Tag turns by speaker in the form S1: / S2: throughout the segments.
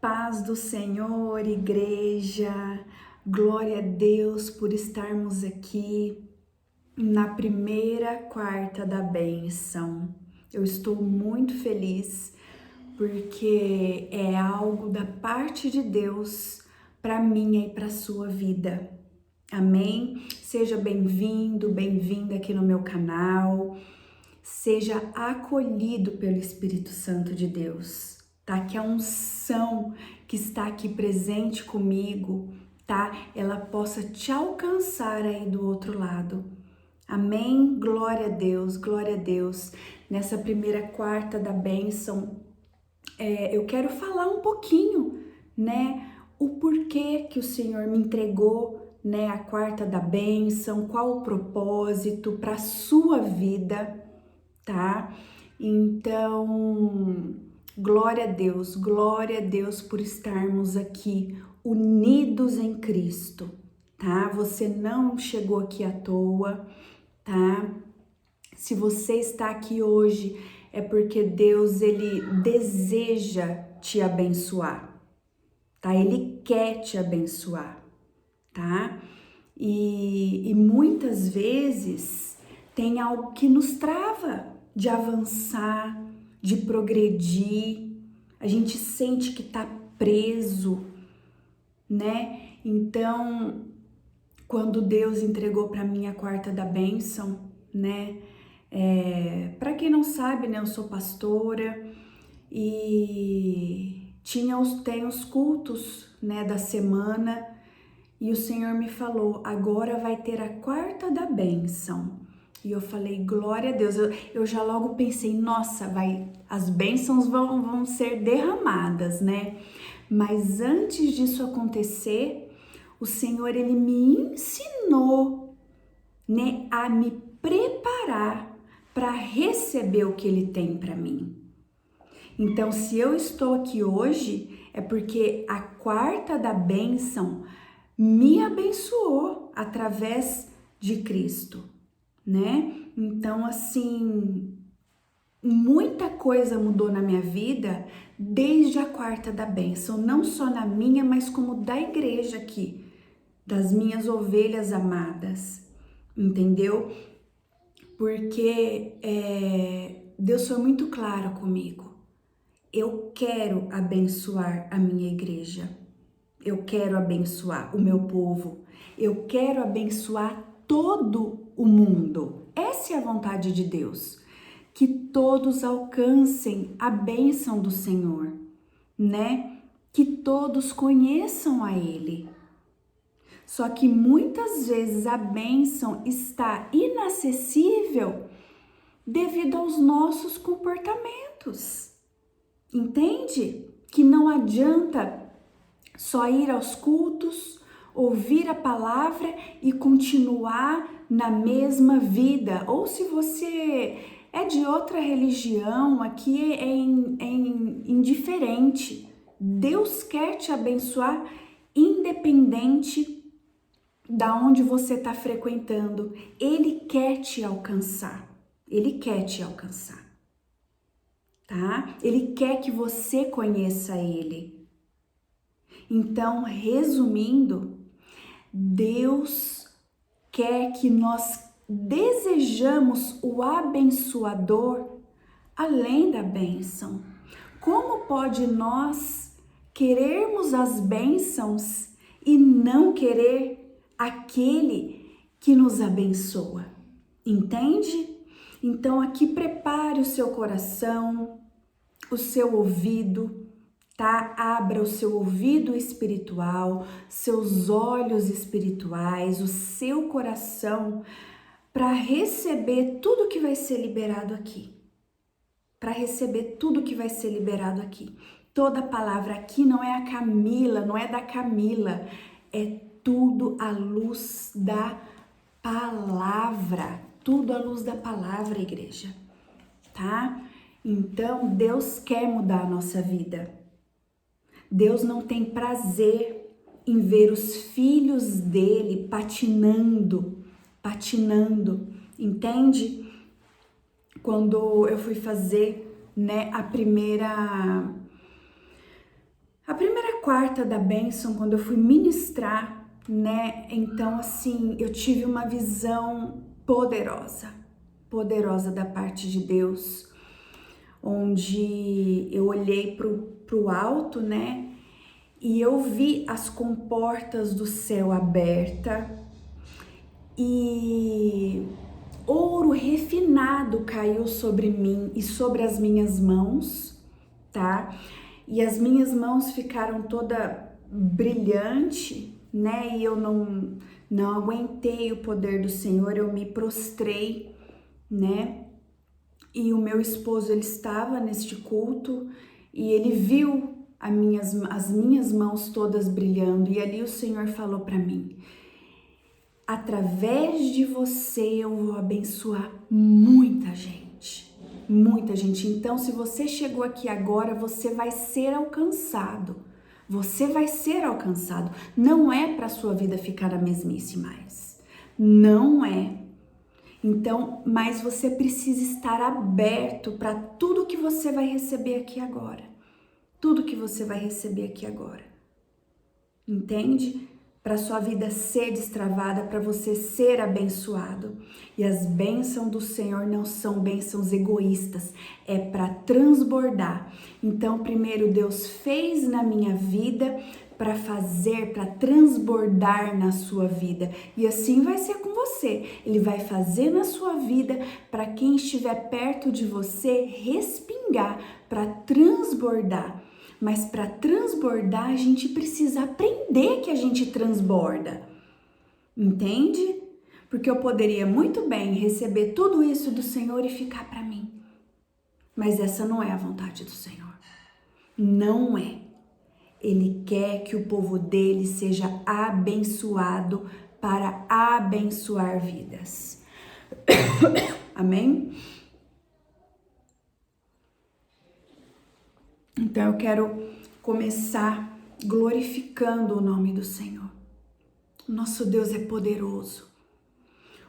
S1: paz do Senhor, igreja, glória a Deus por estarmos aqui na primeira quarta da bênção. Eu estou muito feliz porque é algo da parte de Deus para minha e para sua vida. Amém? Seja bem-vindo, bem-vinda aqui no meu canal. Seja acolhido pelo Espírito Santo de Deus. Tá? Que a unção que está aqui presente comigo, tá? Ela possa te alcançar aí do outro lado. Amém? Glória a Deus, glória a Deus. Nessa primeira quarta da bênção, eu quero falar um pouquinho, né? O porquê que o Senhor me entregou, né? A quarta da bênção, qual o propósito para a sua vida, tá? Então, glória a Deus por estarmos aqui unidos em Cristo, tá? Você não chegou aqui à toa, tá? Se você está aqui hoje, é porque Deus, ele deseja te abençoar, tá? Ele quer te abençoar, tá? E muitas vezes tem algo que nos trava de avançar, de progredir, a gente sente que tá preso, né? Então, quando Deus entregou para mim a quarta da bênção, né? Para quem não sabe, né? Eu sou pastora e tem os cultos, né? Da semana e o Senhor me falou, agora vai ter a quarta da bênção. E eu falei, glória a Deus. Eu já logo pensei, nossa, as bênçãos vão ser derramadas, né? Mas antes disso acontecer, o Senhor, ele me ensinou, né, a me preparar para receber o que ele tem para mim. Então, se eu estou aqui hoje, é porque a quarta da bênção me abençoou através de Cristo, né? Então, assim, muita coisa mudou na minha vida desde a quarta da bênção, não só na minha, mas como da igreja aqui, das minhas ovelhas amadas, entendeu? Porque Deus foi muito claro comigo. Eu quero abençoar a minha igreja. Eu quero abençoar o meu povo. Eu quero abençoar todo o mundo. Essa é a vontade de Deus. Que todos alcancem a bênção do Senhor, né? Que todos conheçam a Ele. Só que muitas vezes a bênção está inacessível devido aos nossos comportamentos. Entende? Que não adianta só ir aos cultos, ouvir a palavra e continuar na mesma vida. Ou se você é de outra religião, aqui é indiferente. Deus quer te abençoar independente da onde você está frequentando. Ele quer te alcançar. Ele quer te alcançar, tá? Ele quer que você conheça Ele. Então, resumindo, Deus quer que nós desejamos o abençoador além da bênção. Como pode nós querermos as bênçãos e não querer aquele que nos abençoa? Entende? Então, aqui prepare o seu coração, o seu ouvido, tá? Abra o seu ouvido espiritual, seus olhos espirituais, o seu coração para receber tudo que vai ser liberado aqui. Para receber tudo que vai ser liberado aqui. Toda palavra aqui não é a Camila, não é da Camila, é tudo à luz da palavra, tudo à luz da palavra, igreja, tá? Então, Deus quer mudar a nossa vida. Deus não tem prazer em ver os filhos dele patinando, entende? Quando eu fui fazer, né, a primeira quarta da bênção, quando eu fui ministrar, né? Então, assim, eu tive uma visão poderosa da parte de Deus, onde eu olhei pro alto, né? E eu vi as comportas do céu aberta e ouro refinado caiu sobre mim e sobre as minhas mãos, tá? E as minhas mãos ficaram toda brilhante, né? E eu não aguentei o poder do Senhor, eu me prostrei, né? E o meu esposo, ele estava neste culto e ele viu as minhas mãos todas brilhando, e ali o Senhor falou para mim: através de você eu vou abençoar muita gente, muita gente. Então, se você chegou aqui agora, você vai ser alcançado. Você vai ser alcançado. Não é para sua vida ficar na mesmice mais. Não é. Então, mas você precisa estar aberto para tudo que você vai receber aqui agora. Tudo que você vai receber aqui agora. Entende? Para sua vida ser destravada, para você ser abençoado. E as bênçãos do Senhor não são bênçãos egoístas, é para transbordar. Então, primeiro Deus fez na minha vida para fazer, para transbordar na sua vida. E assim vai ser com você. Ele vai fazer na sua vida para quem estiver perto de você respingar, para transbordar. Mas para transbordar, a gente precisa aprender que a gente transborda. Entende? Porque eu poderia muito bem receber tudo isso do Senhor e ficar para mim. Mas essa não é a vontade do Senhor. Não é. Ele quer que o povo dele seja abençoado para abençoar vidas. Amém? Então eu quero começar glorificando o nome do Senhor. O nosso Deus é poderoso.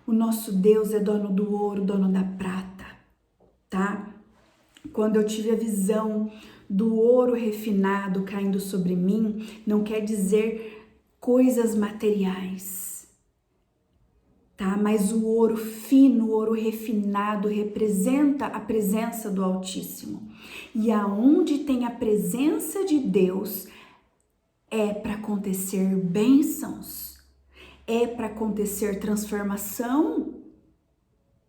S1: O nosso Deus é dono do ouro, dono da prata, tá? Quando eu tive a visão do ouro refinado caindo sobre mim, não quer dizer coisas materiais, tá? Mas o ouro fino, o ouro refinado representa a presença do Altíssimo. E aonde tem a presença de Deus é para acontecer bênçãos, é para acontecer transformação.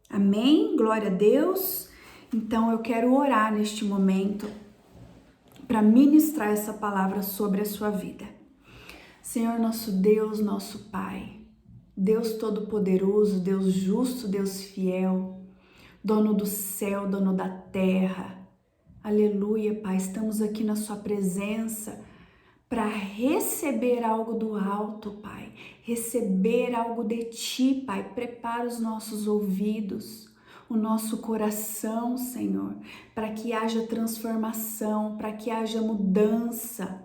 S1: Amém? Glória a Deus. Então eu quero orar neste momento para ministrar essa palavra sobre a sua vida. Senhor, nosso Deus, nosso Pai, Deus Todo-Poderoso, Deus justo, Deus fiel, dono do céu, dono da terra. Aleluia, Pai, estamos aqui na sua presença para receber algo do alto, Pai, receber algo de Ti, Pai. Prepara os nossos ouvidos, o nosso coração, Senhor, para que haja transformação, para que haja mudança,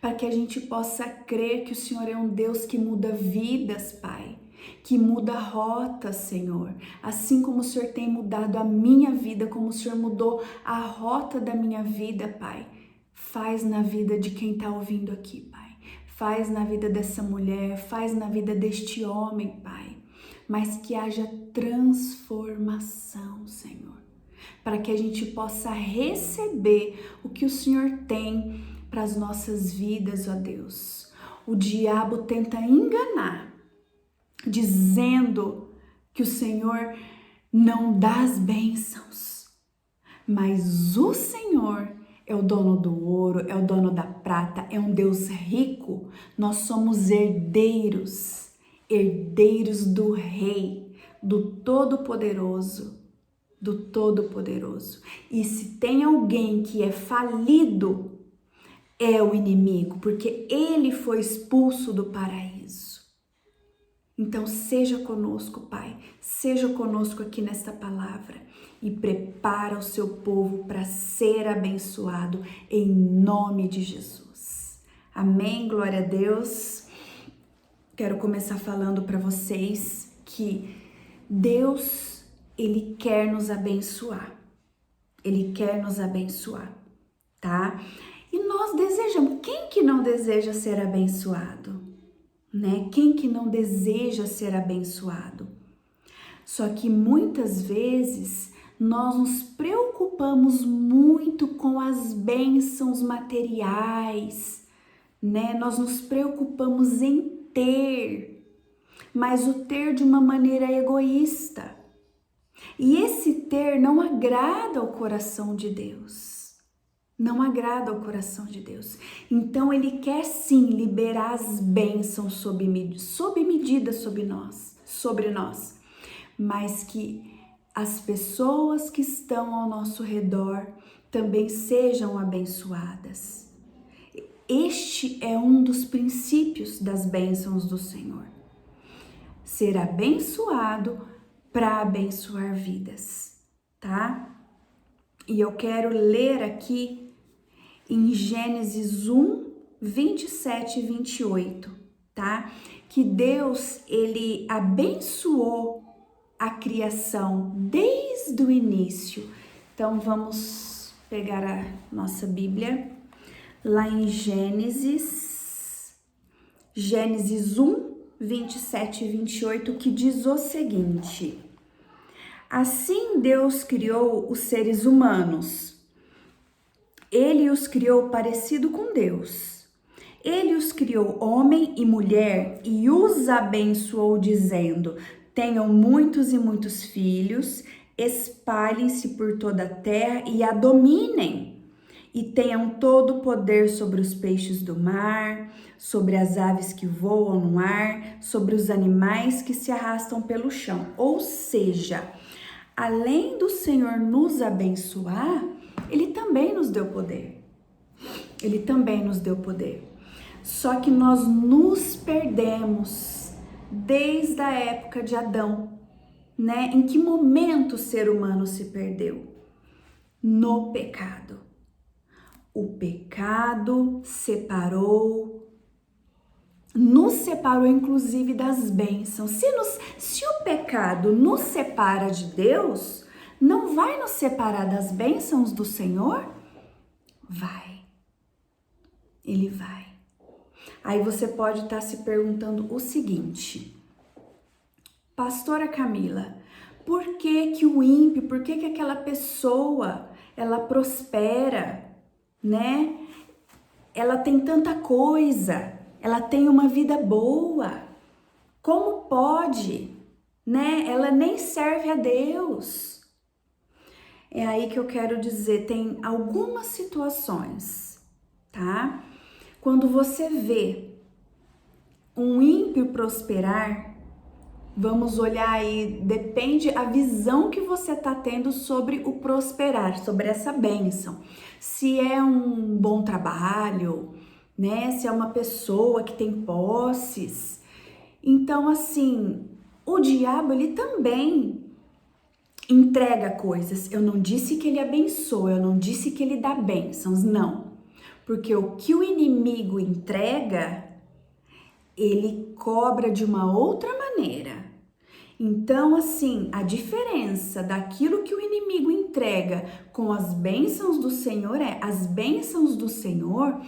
S1: para que a gente possa crer que o Senhor é um Deus que muda vidas, Pai, que muda rotas, Senhor. Assim como o Senhor tem mudado a minha vida, como o Senhor mudou a rota da minha vida, Pai, faz na vida de quem está ouvindo aqui, Pai. Faz na vida dessa mulher, faz na vida deste homem, Pai. Mas que haja transformação, Senhor, para que a gente possa receber o que o Senhor tem para as nossas vidas, ó Deus. O diabo tenta enganar, dizendo que o Senhor não dá as bênçãos, mas o Senhor é o dono do ouro, é o dono da prata, é um Deus rico. Nós somos herdeiros do Rei, do Todo-Poderoso, do Todo-Poderoso. E se tem alguém que é falido, é o inimigo, porque ele foi expulso do paraíso. Então seja conosco, Pai, seja conosco aqui nesta palavra e prepara o seu povo para ser abençoado em nome de Jesus. Amém, glória a Deus. Quero começar falando para vocês que Deus, Ele quer nos abençoar. Ele quer nos abençoar, tá? E nós desejamos. Quem que não deseja ser abençoado? Né? Quem que não deseja ser abençoado? Só que muitas vezes nós nos preocupamos muito com as bênçãos materiais, né? Nós nos preocupamos em ter, mas o ter de uma maneira egoísta. E esse ter não agrada ao coração de Deus. Não agrada ao coração de Deus. Então ele quer sim liberar as bênçãos sob medida sobre nós, mas que as pessoas que estão ao nosso redor também sejam abençoadas. Este é um dos princípios das bênçãos do Senhor. Ser abençoado para abençoar vidas, tá? E eu quero ler aqui em Gênesis 1, 27 e 28, tá? Que Deus, ele abençoou a criação desde o início. Então vamos pegar a nossa Bíblia lá em Gênesis 1, 27 e 28, que diz o seguinte: assim Deus criou os seres humanos. Ele os criou parecido com Deus. Ele os criou homem e mulher e os abençoou dizendo: tenham muitos e muitos filhos, espalhem-se por toda a terra e a dominem. E tenham todo o poder sobre os peixes do mar, sobre as aves que voam no ar, sobre os animais que se arrastam pelo chão. Ou seja, além do Senhor nos abençoar, Ele também nos deu poder. Ele também nos deu poder. Só que nós nos perdemos desde a época de Adão, né? Em que momento o ser humano se perdeu? No pecado. O pecado nos separou inclusive das bênçãos. Se o pecado nos separa de Deus, não vai nos separar das bênçãos do Senhor? Vai. Ele vai. Aí você pode estar se perguntando o seguinte: Pastora Camila, por que o ímpio, por que aquela pessoa, ela prospera, né? Ela tem tanta coisa, ela tem uma vida boa. Como pode, né? Ela nem serve a Deus. É aí que eu quero dizer, tem algumas situações, tá? Quando você vê um ímpio prosperar, vamos olhar aí, depende a visão que você tá tendo sobre o prosperar, sobre essa bênção. Se é um bom trabalho, né? Se é uma pessoa que tem posses. Então, assim, o diabo, ele também entrega coisas. Eu não disse que ele abençoa, eu não disse que ele dá bênçãos, não. Porque o que o inimigo entrega, ele cobra de uma outra maneira. Então, assim, a diferença daquilo que o inimigo entrega com as bênçãos do Senhor as bênçãos do Senhor,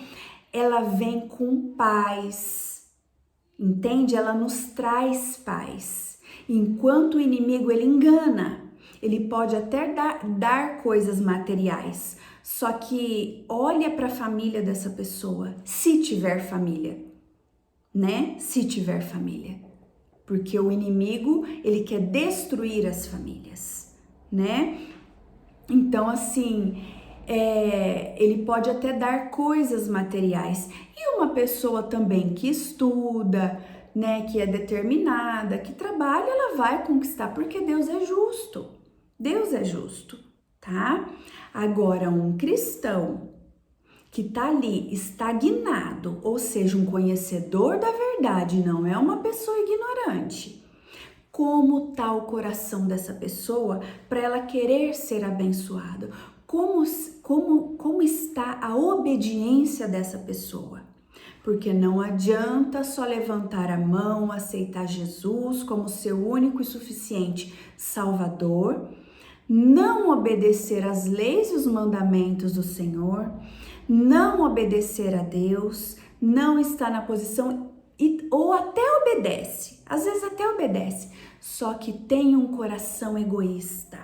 S1: ela vem com paz, entende? Ela nos traz paz. Enquanto o inimigo, ele engana, ele pode até dar coisas materiais, só que olha para a família dessa pessoa, se tiver família, né? Se tiver família. Porque o inimigo, ele quer destruir as famílias, né? Então, assim, ele pode até dar coisas materiais. E uma pessoa também que estuda, né, que é determinada, que trabalha, ela vai conquistar, porque Deus é justo. Deus é justo, tá? Agora, um cristão que tá ali estagnado, ou seja, um conhecedor da verdade, não é uma pessoa ignorante. Como tá o coração dessa pessoa para ela querer ser abençoada? Como está a obediência dessa pessoa? Porque não adianta só levantar a mão, aceitar Jesus como seu único e suficiente Salvador, não obedecer às leis e os mandamentos do Senhor, não obedecer a Deus, não está na posição ou até obedece, às vezes até obedece, só que tem um coração egoísta,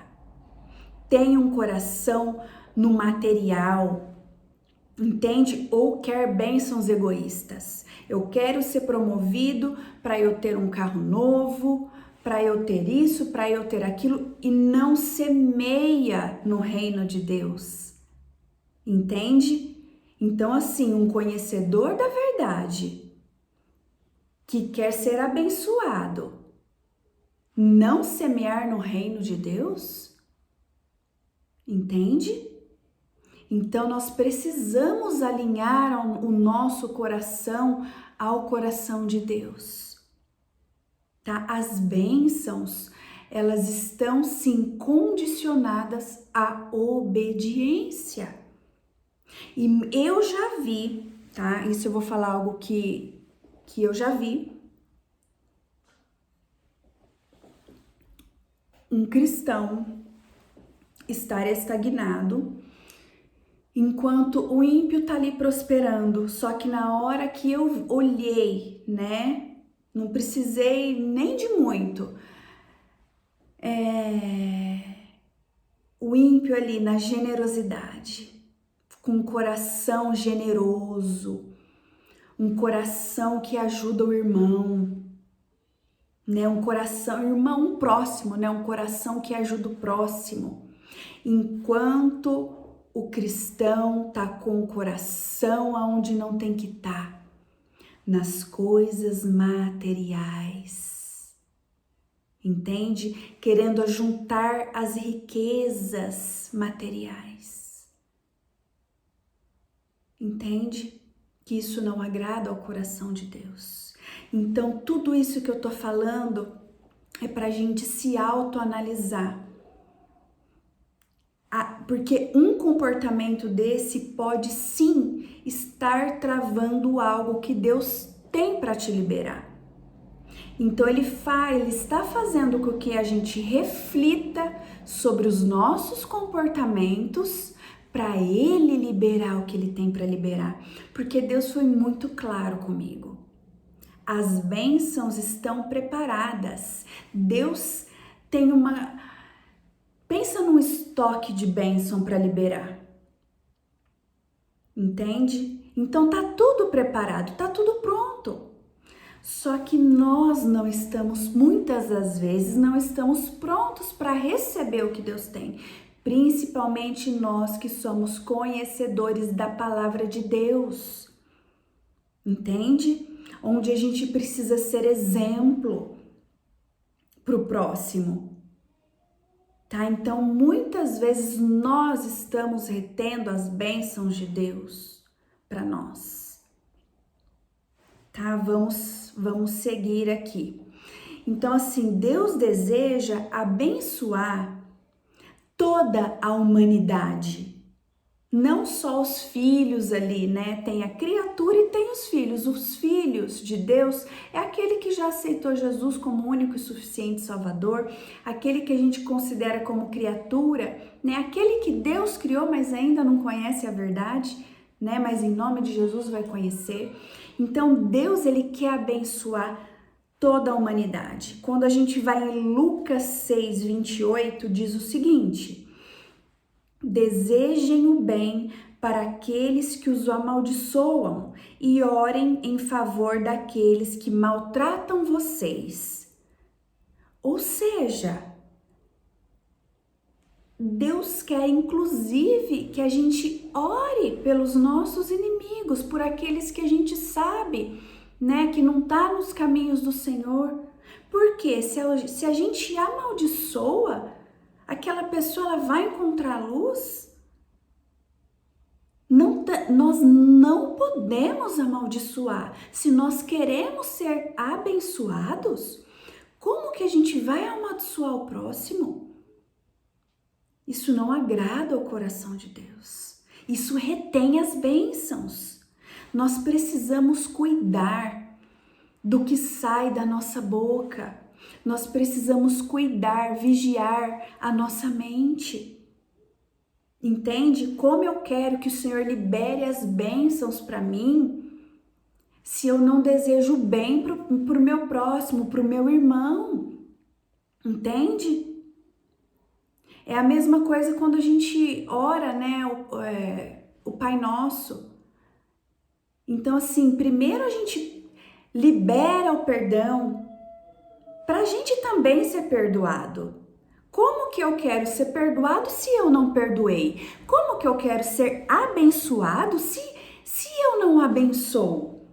S1: tem um coração no material, entende? Ou quer bênçãos egoístas. Eu quero ser promovido para eu ter um carro novo, para eu ter isso, para eu ter aquilo, e não semeia no reino de Deus, entende? Então, assim, um conhecedor da verdade, que quer ser abençoado, não semear no reino de Deus, entende? Então, nós precisamos alinhar o nosso coração ao coração de Deus, tá? As bênçãos, elas estão sim condicionadas à obediência. E eu já vi, tá? Isso eu vou falar algo que eu já vi. Um cristão estar estagnado, enquanto o ímpio tá ali prosperando. Só que na hora que eu olhei, né? Não precisei nem de muito. O ímpio ali na generosidade, com um coração generoso, um coração que ajuda o irmão, né? Um coração, irmão próximo, né? Um coração que ajuda o próximo. Enquanto o cristão tá com o coração aonde não tem que estar, nas coisas materiais, entende? Querendo ajuntar as riquezas materiais, entende? Que isso não agrada ao coração de Deus. Então, tudo isso que eu tô falando é pra gente se autoanalisar. Porque um comportamento desse pode sim estar travando algo que Deus tem para te liberar. Então ele está fazendo com que a gente reflita sobre os nossos comportamentos para ele liberar o que ele tem para liberar. Porque Deus foi muito claro comigo. As bênçãos estão preparadas. Deus tem Pensa num estoque de bênção para liberar, entende? Então tá tudo preparado, tá tudo pronto. Só que nós não estamos, muitas das vezes, não estamos prontos para receber o que Deus tem. Principalmente nós que somos conhecedores da palavra de Deus, entende? Onde a gente precisa ser exemplo para o próximo. Tá? Então, muitas vezes nós estamos retendo as bênçãos de Deus para nós. Tá? Vamos seguir aqui. Então, assim, Deus deseja abençoar toda a humanidade. Não só os filhos ali, né? Tem a criatura e tem os filhos. Os filhos de Deus é aquele que já aceitou Jesus como único e suficiente Salvador, aquele que a gente considera como criatura, né? Aquele que Deus criou, mas ainda não conhece a verdade, né? Mas em nome de Jesus vai conhecer. Então Deus, ele quer abençoar toda a humanidade. Quando a gente vai em Lucas 6:28, diz o seguinte: desejem o bem para aqueles que os amaldiçoam e orem em favor daqueles que maltratam vocês. Ou seja, Deus quer inclusive que a gente ore pelos nossos inimigos, por aqueles que a gente sabe, né, que não tá nos caminhos do Senhor. Porque se a gente amaldiçoa, aquela pessoa, ela vai encontrar luz? Nós não podemos amaldiçoar. Se nós queremos ser abençoados, como que a gente vai amaldiçoar o próximo? Isso não agrada ao coração de Deus. Isso retém as bênçãos. Nós precisamos cuidar do que sai da nossa boca. Nós precisamos cuidar, vigiar a nossa mente. Entende? Como eu quero que o Senhor libere as bênçãos para mim, se eu não desejo bem para o meu próximo, para o meu irmão. Entende? É a mesma coisa quando a gente ora, né? O Pai Nosso. Então, assim, primeiro a gente libera o perdão para a gente também ser perdoado. Como que eu quero ser perdoado se eu não perdoei? Como que eu quero ser abençoado se eu não abençoo?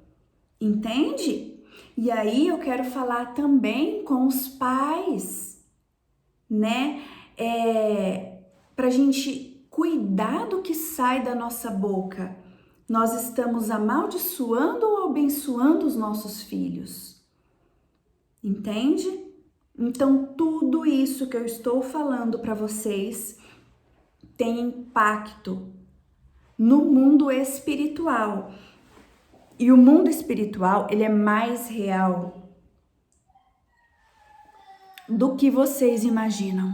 S1: Entende? E aí eu quero falar também com os pais, né? Pra gente cuidar do que sai da nossa boca. Nós estamos amaldiçoando ou abençoando os nossos filhos? Entende? Então, tudo isso que eu estou falando para vocês tem impacto no mundo espiritual. E o mundo espiritual, ele é mais real do que vocês imaginam.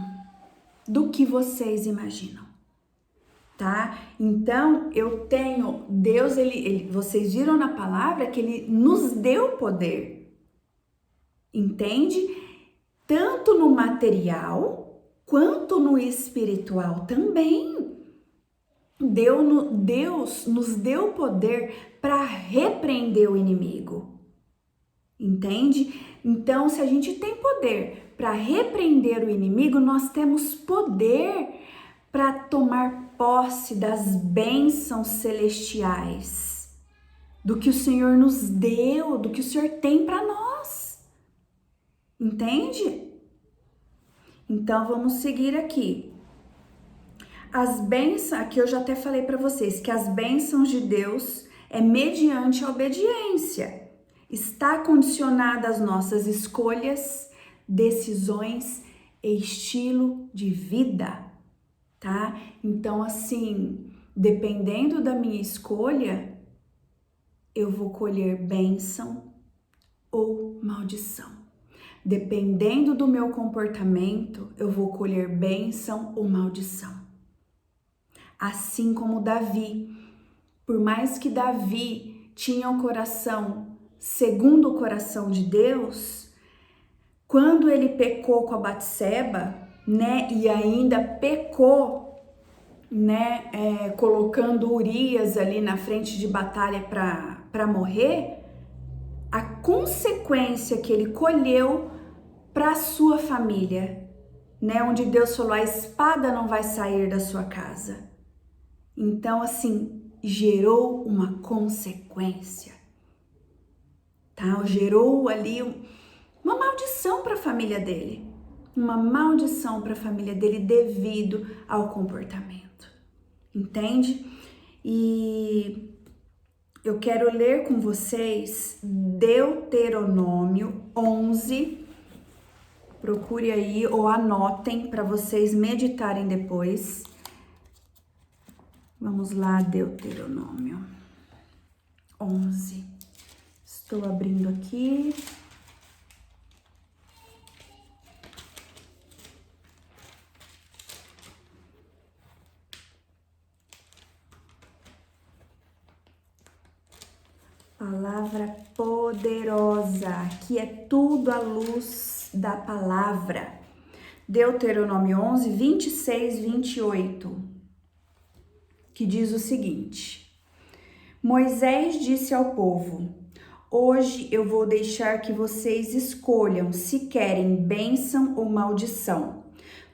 S1: Do que vocês imaginam, tá? Então, eu tenho, Deus, vocês viram na palavra que ele nos deu poder, entende? Tanto no material, quanto no espiritual também. Deus nos deu poder para repreender o inimigo, entende? Então, se a gente tem poder para repreender o inimigo, nós temos poder para tomar posse das bênçãos celestiais, do que o Senhor nos deu, do que o Senhor tem para nós. Entende? Então, vamos seguir aqui. As bênçãos, aqui eu já até falei para vocês que as bênçãos de Deus é mediante a obediência. Está condicionada às nossas escolhas, decisões e estilo de vida, tá? Então, assim, dependendo da minha escolha, eu vou colher bênção ou maldição. Dependendo do meu comportamento, eu vou colher bênção ou maldição. Assim como Davi, por mais que Davi tinha o coração segundo o coração de Deus, quando ele pecou com a Batseba, né, e ainda pecou, né, colocando Urias ali na frente de batalha para morrer, a consequência que ele colheu para a sua família, né, onde Deus falou: a espada não vai sair da sua casa. Então, assim, gerou uma consequência, tá? Gerou ali uma maldição para a família dele, uma maldição para a família dele devido ao comportamento, entende? E eu quero ler com vocês Deuteronômio 11, procure aí ou anotem para vocês meditarem depois. Vamos lá, Deuteronômio 11. Estou abrindo aqui. Palavra poderosa, que é tudo à luz da palavra. Deuteronômio 11, 26, 28. Que diz o seguinte: Moisés disse ao povo: Hoje eu vou deixar que vocês escolham se querem bênção ou maldição.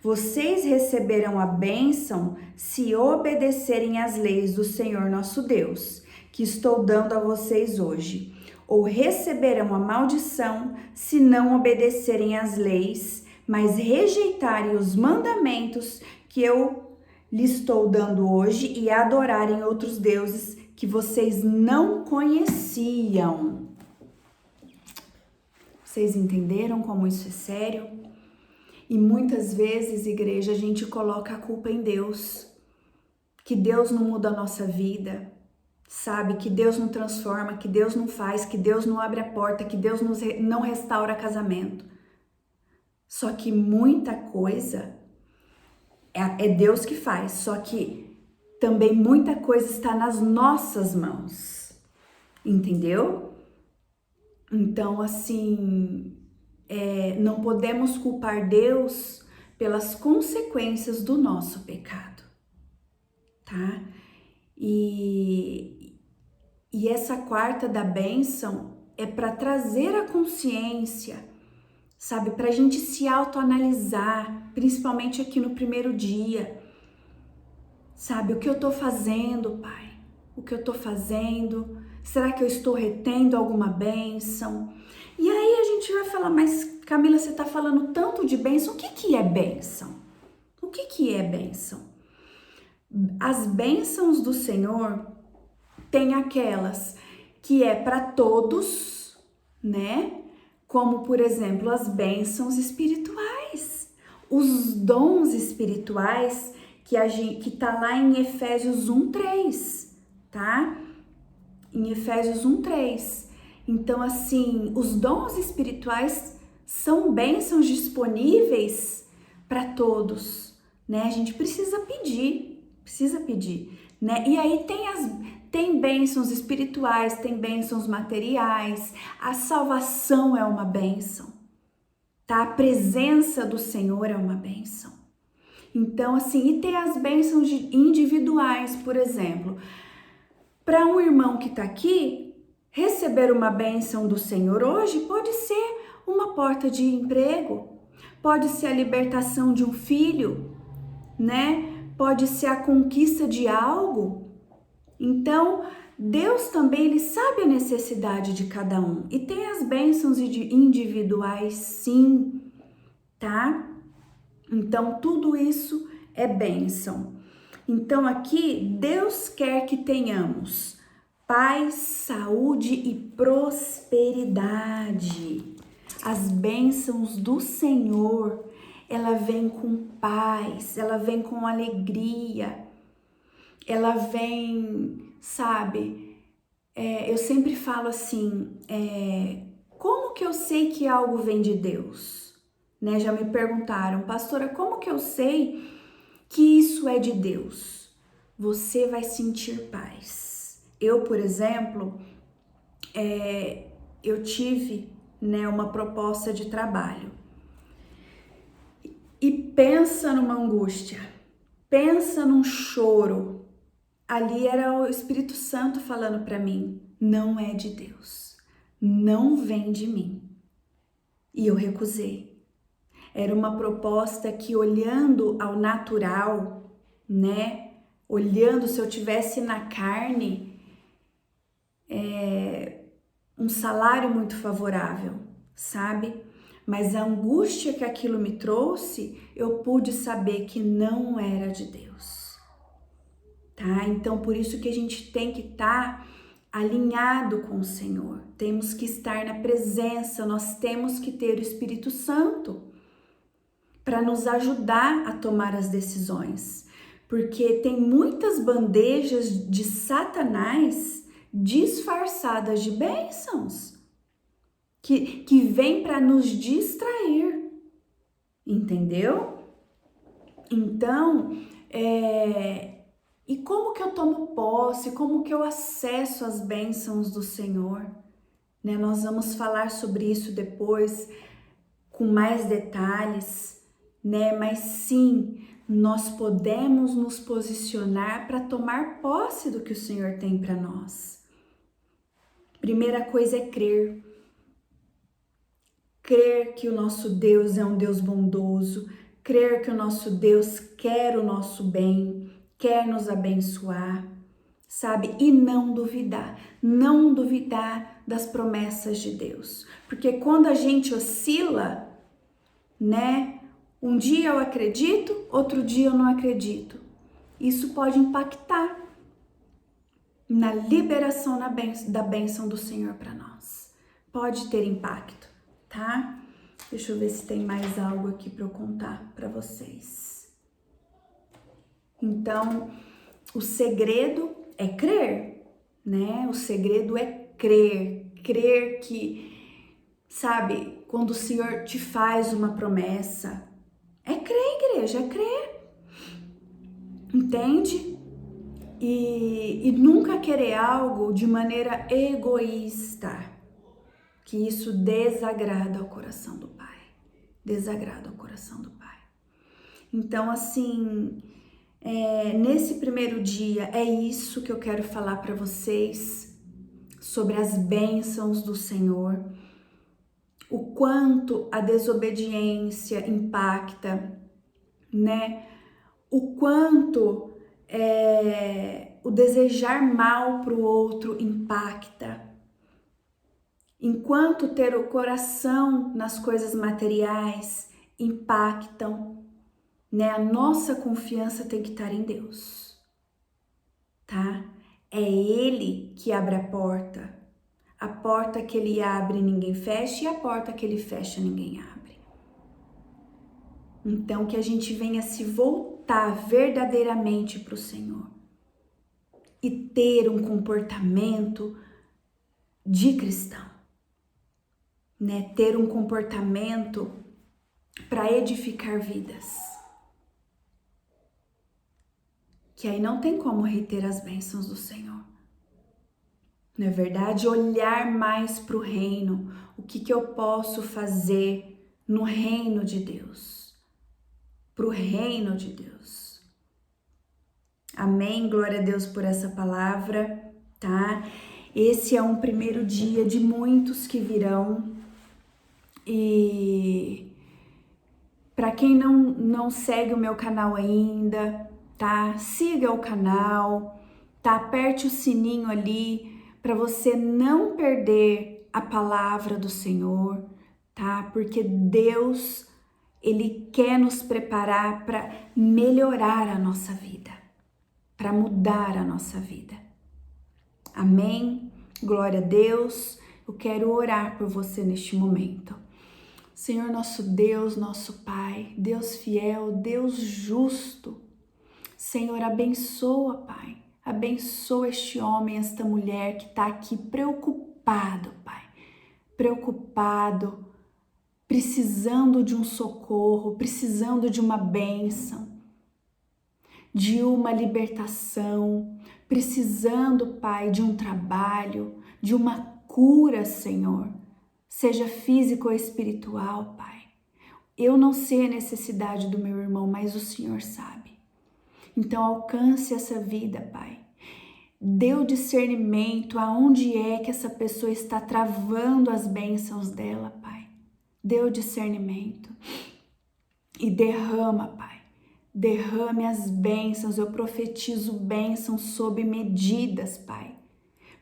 S1: Vocês receberão a bênção se obedecerem às leis do Senhor nosso Deus, que estou dando a vocês hoje, ou receberão a maldição se não obedecerem às leis, mas rejeitarem os mandamentos que eu lhes estou dando hoje e adorarem outros deuses que vocês não conheciam. Vocês entenderam como isso é sério? E muitas vezes, igreja, a gente coloca a culpa em Deus, que Deus não muda a nossa vida, sabe? Que Deus não transforma, que Deus não faz, que Deus não abre a porta, que Deus não restaura casamento. Só que muita coisa é Deus que faz, só que também muita coisa está nas nossas mãos, entendeu? Então, assim, não podemos culpar Deus pelas consequências do nosso pecado, tá? E essa quarta da bênção é para trazer a consciência, sabe? Para a gente se autoanalisar, principalmente aqui no primeiro dia. Sabe, o que eu tô fazendo, Pai? O que eu tô fazendo? Será que eu estou retendo alguma bênção? E aí a gente vai falar, mas Camila, você tá falando tanto de bênção, o que que é bênção? O que que é bênção? As bênçãos do Senhor tem aquelas que é para todos, né? Como, por exemplo, as bênçãos espirituais, os dons espirituais que tá lá em Efésios 1:3, tá? Em Efésios 1:3. Então, assim, os dons espirituais são bênçãos disponíveis para todos, né? A gente precisa pedir, né? E aí tem bênçãos espirituais, tem bênçãos materiais, a salvação é uma bênção, tá? A presença do Senhor é uma bênção. Então, assim, e tem as bênçãos individuais, por exemplo, para um irmão que está aqui, receber uma bênção do Senhor hoje pode ser uma porta de emprego, pode ser a libertação de um filho, né? Pode ser a conquista de algo. Então, Deus também, ele sabe a necessidade de cada um. E tem as bênçãos individuais, sim, tá? Então, tudo isso é bênção. Então, aqui, Deus quer que tenhamos paz, saúde e prosperidade. As bênçãos do Senhor, ela vem com paz, ela vem com alegria, ela vem, sabe? Eu sempre falo assim, como que eu sei que algo vem de Deus? Né? Já me perguntaram, pastora, como que eu sei que isso é de Deus? Você vai sentir paz. Eu, por exemplo, eu tive, né, uma proposta de trabalho e pensa numa angústia, pensa num choro. Ali era o Espírito Santo falando para mim, não é de Deus, não vem de mim. E eu recusei. Era uma proposta que, olhando ao natural, né? Olhando se eu tivesse na carne, um salário muito favorável, sabe? Mas a angústia que aquilo me trouxe, eu pude saber que não era de Deus, tá? Então, por isso que a gente tem que estar alinhado com o Senhor. Temos que estar na presença, nós temos que ter o Espírito Santo para nos ajudar a tomar as decisões, porque tem muitas bandejas de Satanás disfarçadas de bênçãos que vem para nos distrair, entendeu? Então, e como que eu tomo posse, como que eu acesso as bênçãos do Senhor? Né? Nós vamos falar sobre isso depois com mais detalhes, né? Mas sim, nós podemos nos posicionar para tomar posse do que o Senhor tem para nós. Primeira coisa é crer. Crer que o nosso Deus é um Deus bondoso, crer que o nosso Deus quer o nosso bem, quer nos abençoar, sabe? E não duvidar das promessas de Deus. Porque quando a gente oscila, né? Um dia eu acredito, outro dia eu não acredito. Isso pode impactar na liberação da bênção do Senhor para nós. Pode ter impacto, tá? Deixa eu ver se tem mais algo aqui para eu contar para vocês. Então, o segredo é crer, né? O segredo é crer que, sabe, quando o Senhor te faz uma promessa, é crer, igreja, é crer. Entende? e nunca querer algo de maneira egoísta, que isso desagrada ao coração do Pai. Desagrada ao coração do Pai. Então, assim, nesse primeiro dia, é isso que eu quero falar para vocês sobre as bênçãos do Senhor, o quanto a desobediência impacta, né? O quanto o desejar mal para o outro impacta. Enquanto ter o coração nas coisas materiais impactam, né? A nossa confiança tem que estar em Deus, tá? É Ele que abre a porta que Ele abre ninguém fecha e a porta que Ele fecha ninguém abre. Então que a gente venha se voltar verdadeiramente para o Senhor e ter um comportamento de cristão, né? Ter um comportamento para edificar vidas. Que aí não tem como reter as bênçãos do Senhor. Não é verdade? Olhar mais para o reino. O que eu posso fazer no reino de Deus? Para o reino de Deus. Amém? Glória a Deus por essa palavra, tá? Esse é um primeiro dia de muitos que virão. E para quem não segue o meu canal ainda, tá? Siga o canal, tá? Aperte o sininho ali para você não perder a palavra do Senhor, tá? Porque Deus, Ele quer nos preparar para melhorar a nossa vida, para mudar a nossa vida. Amém? Glória a Deus. Eu quero orar por você neste momento. Senhor, nosso Deus, nosso Pai, Deus fiel, Deus justo, Senhor, abençoa, Pai, abençoa este homem, esta mulher que está aqui preocupado, Pai, preocupado, precisando de um socorro, precisando de uma bênção, de uma libertação, precisando, Pai, de um trabalho, de uma cura, Senhor, seja físico ou espiritual, Pai. Eu não sei a necessidade do meu irmão, mas o Senhor sabe. Então alcance essa vida, Pai. Dê o discernimento aonde é que essa pessoa está travando as bênçãos dela, Pai. Dê o discernimento e derrama, Pai. Derrame as bênçãos. Eu profetizo bênçãos sob medidas, Pai.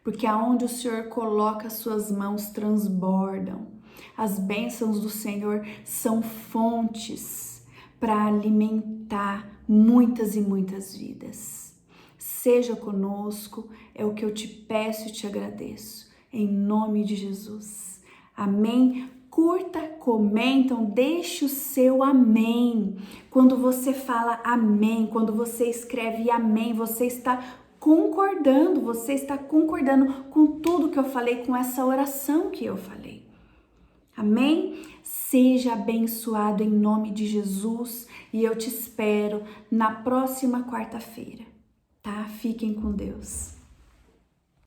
S1: Porque aonde o Senhor coloca as suas mãos transbordam. As bênçãos do Senhor são fontes para alimentar muitas e muitas vidas. Seja conosco, é o que eu te peço e te agradeço. Em nome de Jesus. Amém? Curta, comentam, deixe o seu amém. Quando você fala amém, quando você escreve amém, você está concordando com tudo que eu falei, com essa oração que eu falei. Amém? Seja abençoado em nome de Jesus e eu te espero na próxima quarta-feira, tá? Fiquem com Deus.